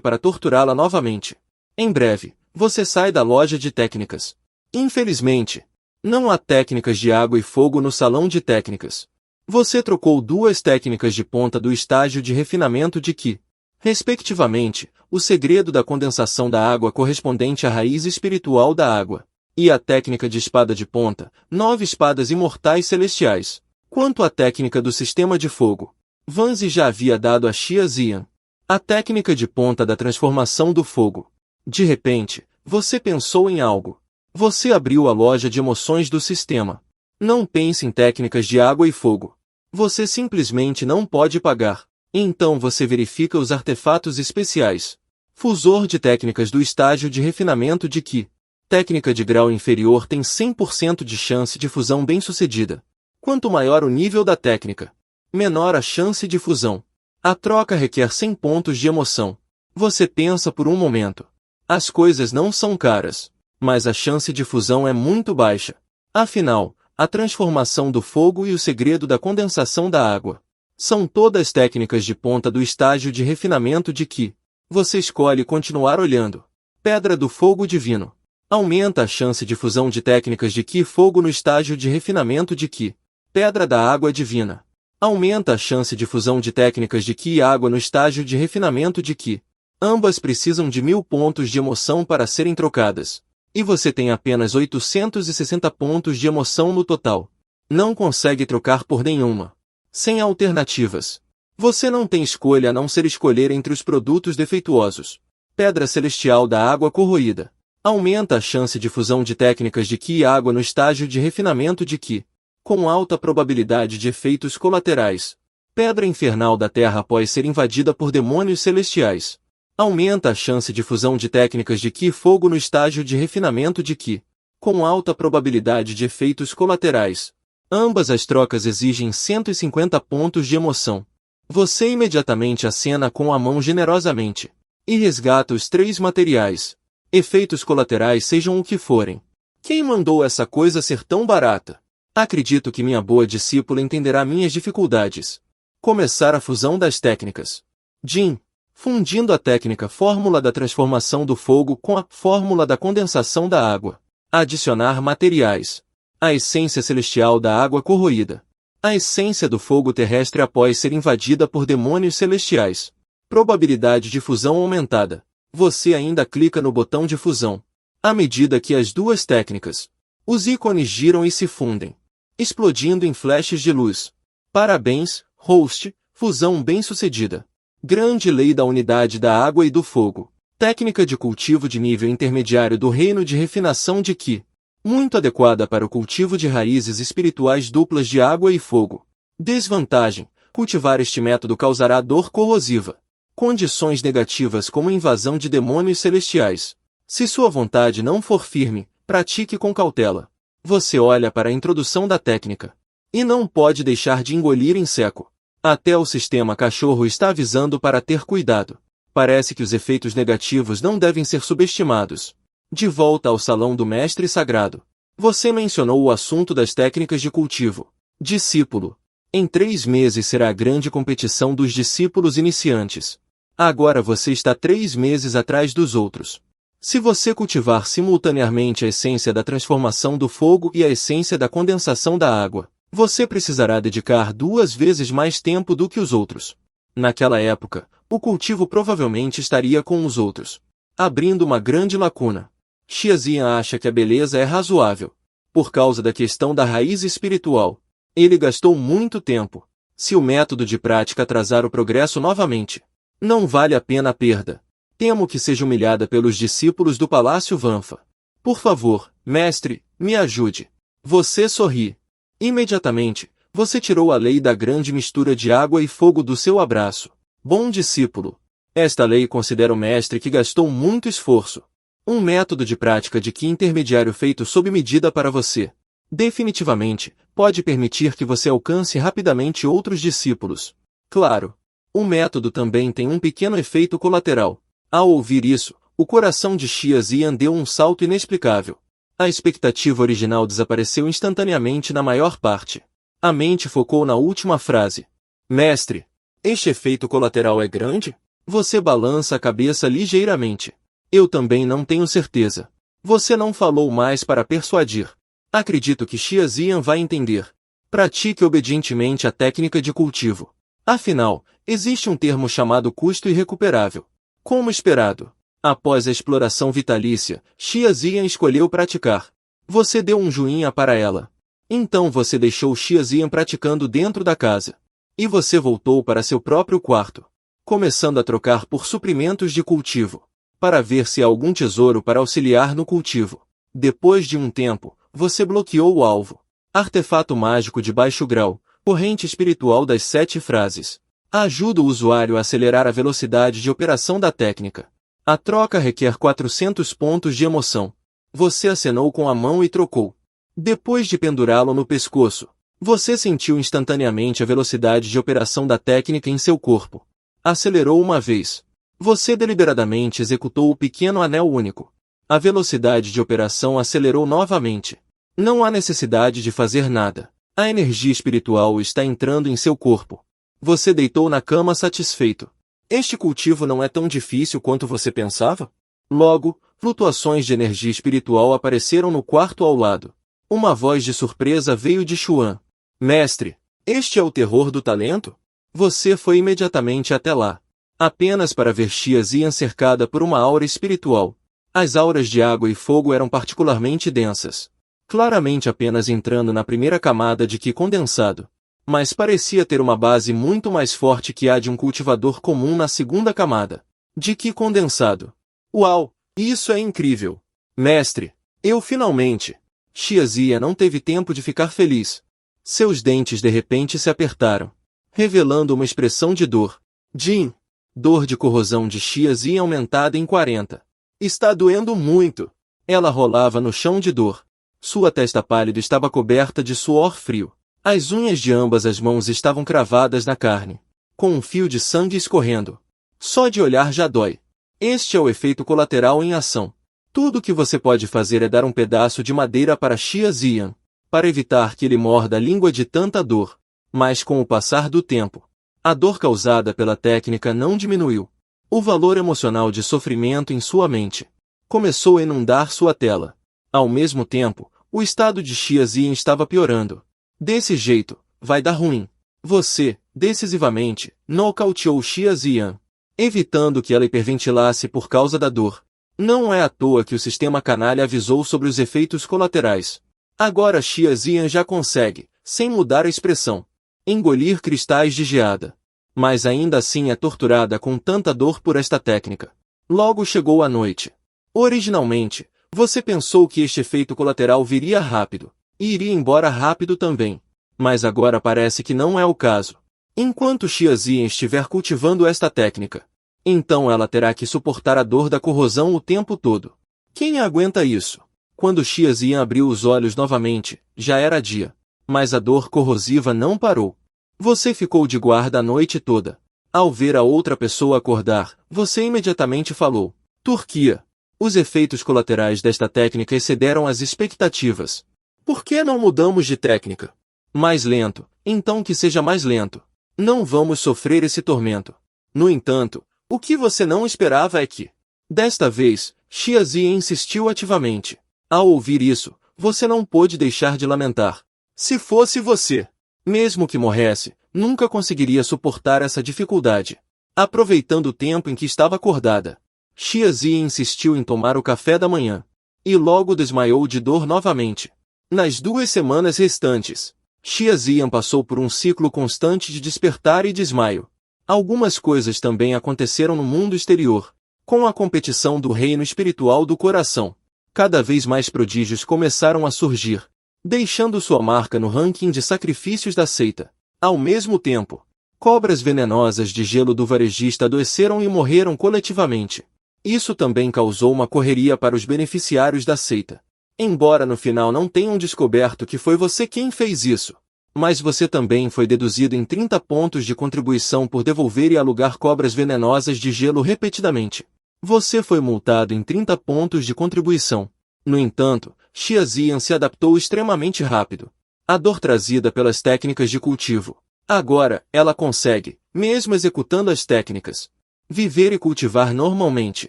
para torturá-la novamente. Em breve, você sai da loja de técnicas. Infelizmente, não há técnicas de água e fogo no salão de técnicas. Você trocou duas técnicas de ponta do estágio de refinamento de Qi, respectivamente, o segredo da condensação da água correspondente à raiz espiritual da água, e a técnica de espada de ponta, 9 espadas imortais celestiais. Quanto à técnica do sistema de fogo, Vanzi já havia dado a Xia Zian a técnica de ponta da transformação do fogo. De repente, você pensou em algo. Você abriu a loja de emoções do sistema. Não pense em técnicas de água e fogo. Você simplesmente não pode pagar. Então você verifica os artefatos especiais. Fusor de técnicas do estágio de refinamento de Qi. Técnica de grau inferior tem 100% de chance de fusão bem-sucedida. Quanto maior o nível da técnica, menor a chance de fusão. A troca requer 100 pontos de emoção. Você pensa por um momento. As coisas não são caras, mas a chance de fusão é muito baixa. Afinal, a transformação do fogo e o segredo da condensação da água são todas técnicas de ponta do estágio de refinamento de Qi. Você escolhe continuar olhando. Pedra do fogo divino. Aumenta a chance de fusão de técnicas de Qi e fogo no estágio de refinamento de Qi. Pedra da água divina. Aumenta a chance de fusão de técnicas de Qi e água no estágio de refinamento de Qi. Ambas precisam de 1000 pontos de emoção para serem trocadas. E você tem apenas 860 pontos de emoção no total. Não consegue trocar por nenhuma. Sem alternativas. Você não tem escolha a não ser escolher entre os produtos defeituosos. Pedra celestial da água corroída. Aumenta a chance de fusão de técnicas de Qi e água no estágio de refinamento de Qi, com alta probabilidade de efeitos colaterais. Pedra infernal da Terra após ser invadida por demônios celestiais. Aumenta a chance de fusão de técnicas de Qi e fogo no estágio de refinamento de Qi, com alta probabilidade de efeitos colaterais. Ambas as trocas exigem 150 pontos de emoção. Você imediatamente acena com a mão generosamente e resgata os 3 materiais. Efeitos colaterais sejam o que forem. Quem mandou essa coisa ser tão barata? Acredito que minha boa discípula entenderá minhas dificuldades. Começar a fusão das técnicas. Jin, fundindo a técnica fórmula da transformação do fogo com a fórmula da condensação da água. Adicionar materiais. A essência celestial da água corroída. A essência do fogo terrestre após ser invadida por demônios celestiais. Probabilidade de fusão aumentada. Você ainda clica no botão de fusão. À medida que as duas técnicas, os ícones giram e se fundem, explodindo em flashes de luz. Parabéns, host, fusão bem-sucedida. Grande lei da unidade da água e do fogo. Técnica de cultivo de nível intermediário do reino de refinação de Qi. Muito adequada para o cultivo de raízes espirituais duplas de água e fogo. Desvantagem: cultivar este método causará dor corrosiva. Condições negativas como invasão de demônios celestiais. Se sua vontade não for firme, pratique com cautela. Você olha para a introdução da técnica e não pode deixar de engolir em seco. Até o sistema cachorro está avisando para ter cuidado. Parece que os efeitos negativos não devem ser subestimados. De volta ao salão do mestre sagrado. Você mencionou o assunto das técnicas de cultivo. Discípulo. Em 3 meses será a grande competição dos discípulos iniciantes. Agora você está 3 meses atrás dos outros. Se você cultivar simultaneamente a essência da transformação do fogo e a essência da condensação da água, você precisará dedicar 2 vezes mais tempo do que os outros. Naquela época, o cultivo provavelmente estaria com os outros, abrindo uma grande lacuna. Xiazian acha que a beleza é razoável, por causa da questão da raiz espiritual. Ele gastou muito tempo. Se o método de prática atrasar o progresso novamente, não vale a pena a perda. Temo que seja humilhada pelos discípulos do Palácio Vanfa. Por favor, mestre, me ajude. Você sorri. Imediatamente, você tirou a lei da grande mistura de água e fogo do seu abraço. Bom discípulo. Esta lei considera o mestre que gastou muito esforço. Um método de prática de Qi intermediário feito sob medida para você. Definitivamente, pode permitir que você alcance rapidamente outros discípulos. Claro, o método também tem um pequeno efeito colateral. Ao ouvir isso, o coração de Xiazian deu um salto inexplicável. A expectativa original desapareceu instantaneamente na maior parte. A mente focou na última frase. Mestre, este efeito colateral é grande? Você balança a cabeça ligeiramente. Eu também não tenho certeza. Você não falou mais para persuadir. Acredito que Xiazian vai entender. Pratique obedientemente a técnica de cultivo. Afinal, existe um termo chamado custo irrecuperável. Como esperado, após a exploração vitalícia, Xiazian escolheu praticar. Você deu um joinha para ela. Então você deixou Xiazian praticando dentro da casa. E você voltou para seu próprio quarto, começando a trocar por suprimentos de cultivo, para ver se há algum tesouro para auxiliar no cultivo. Depois de um tempo, você bloqueou o alvo. Artefato mágico de baixo grau, corrente espiritual das 7 frases. Ajuda o usuário a acelerar a velocidade de operação da técnica. A troca requer 400 pontos de emoção. Você acenou com a mão e trocou. Depois de pendurá-lo no pescoço, você sentiu instantaneamente a velocidade de operação da técnica em seu corpo. Acelerou uma vez. Você deliberadamente executou o pequeno anel único. A velocidade de operação acelerou novamente. Não há necessidade de fazer nada. A energia espiritual está entrando em seu corpo. Você deitou na cama satisfeito. Este cultivo não é tão difícil quanto você pensava? Logo, flutuações de energia espiritual apareceram no quarto ao lado. Uma voz de surpresa veio de Xuan. Mestre, este é o terror do talento? Você foi imediatamente até lá. Apenas para ver Xiazian cercada por uma aura espiritual. As auras de água e fogo eram particularmente densas. Claramente apenas entrando na primeira camada de Qi condensado. Mas parecia ter uma base muito mais forte que a de um cultivador comum na segunda camada. De Qi condensado. Uau, isso é incrível! Mestre, eu finalmente... Xiazian não teve tempo de ficar feliz. Seus dentes de repente se apertaram, revelando uma expressão de dor. Jin, dor de corrosão de Xiazian aumentada em 40. Está doendo muito. Ela rolava no chão de dor. Sua testa pálida estava coberta de suor frio. As unhas de ambas as mãos estavam cravadas na carne, com um fio de sangue escorrendo. Só de olhar já dói. Este é o efeito colateral em ação. Tudo o que você pode fazer é dar um pedaço de madeira para Xiazian, para evitar que ele morda a língua de tanta dor. Mas com o passar do tempo, a dor causada pela técnica não diminuiu. O valor emocional de sofrimento em sua mente começou a inundar sua tela. Ao mesmo tempo, o estado de Xiazian estava piorando. Desse jeito, vai dar ruim. Você, decisivamente, nocauteou Xiazian, evitando que ela hiperventilasse por causa da dor. Não é à toa que o sistema canalha avisou sobre os efeitos colaterais. Agora Xiazian já consegue, sem mudar a expressão, engolir cristais de geada. Mas ainda assim é torturada com tanta dor por esta técnica. Logo chegou a noite. Originalmente, você pensou que este efeito colateral viria rápido, e iria embora rápido também. Mas agora parece que não é o caso. Enquanto Xiazian estiver cultivando esta técnica, então ela terá que suportar a dor da corrosão o tempo todo. Quem aguenta isso? Quando Xiazian abriu os olhos novamente, já era dia. Mas a dor corrosiva não parou. Você ficou de guarda a noite toda. Ao ver a outra pessoa acordar, você imediatamente falou: Turquia. Os efeitos colaterais desta técnica excederam as expectativas. Por que não mudamos de técnica? Mais lento, então que seja mais lento. Não vamos sofrer esse tormento. No entanto, o que você não esperava é que, desta vez, Xiazian insistiu ativamente. Ao ouvir isso, você não pôde deixar de lamentar. Se fosse você, mesmo que morresse, nunca conseguiria suportar essa dificuldade. Aproveitando o tempo em que estava acordada, Xiazian insistiu em tomar o café da manhã. E logo desmaiou de dor novamente. Nas 2 semanas restantes, Xiazian passou por um ciclo constante de despertar e desmaio. Algumas coisas também aconteceram no mundo exterior. Com a competição do reino espiritual do coração, cada vez mais prodígios começaram a surgir, deixando sua marca no ranking de sacrifícios da seita. Ao mesmo tempo, cobras venenosas de gelo do varejista adoeceram e morreram coletivamente. Isso também causou uma correria para os beneficiários da seita. Embora no final não tenham descoberto que foi você quem fez isso. Mas você também foi deduzido em 30 pontos de contribuição por devolver e alugar cobras venenosas de gelo repetidamente. Você foi multado em 30 pontos de contribuição. No entanto, Xiazian se adaptou extremamente rápido. a dor trazida pelas técnicas de cultivo. Agora, ela consegue, mesmo executando as técnicas, viver e cultivar normalmente.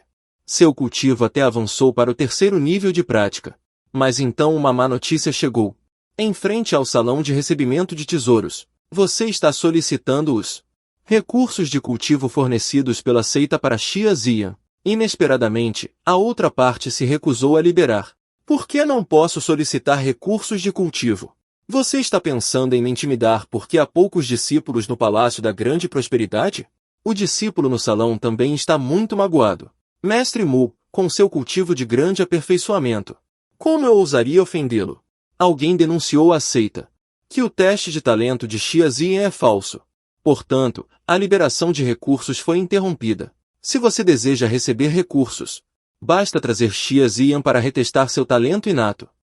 Seu cultivo até avançou para o terceiro nível de prática. Mas então uma má notícia chegou. Em frente ao salão de recebimento de tesouros, você está solicitando os recursos de cultivo fornecidos pela seita para Xia Ziyan. Inesperadamente, a outra parte se recusou a liberar. Por que não posso solicitar recursos de cultivo? Você está pensando em me intimidar porque há poucos discípulos no Palácio da Grande Prosperidade? O discípulo no salão também está muito magoado. Mestre Mu, com seu cultivo de grande aperfeiçoamento. Como eu ousaria ofendê-lo? Alguém denunciou à seita que o teste de talento de Xia Ziyan é falso. Portanto, a liberação de recursos foi interrompida. Se você deseja receber recursos, basta trazer Xia Ziyan para retestar seu talento inato.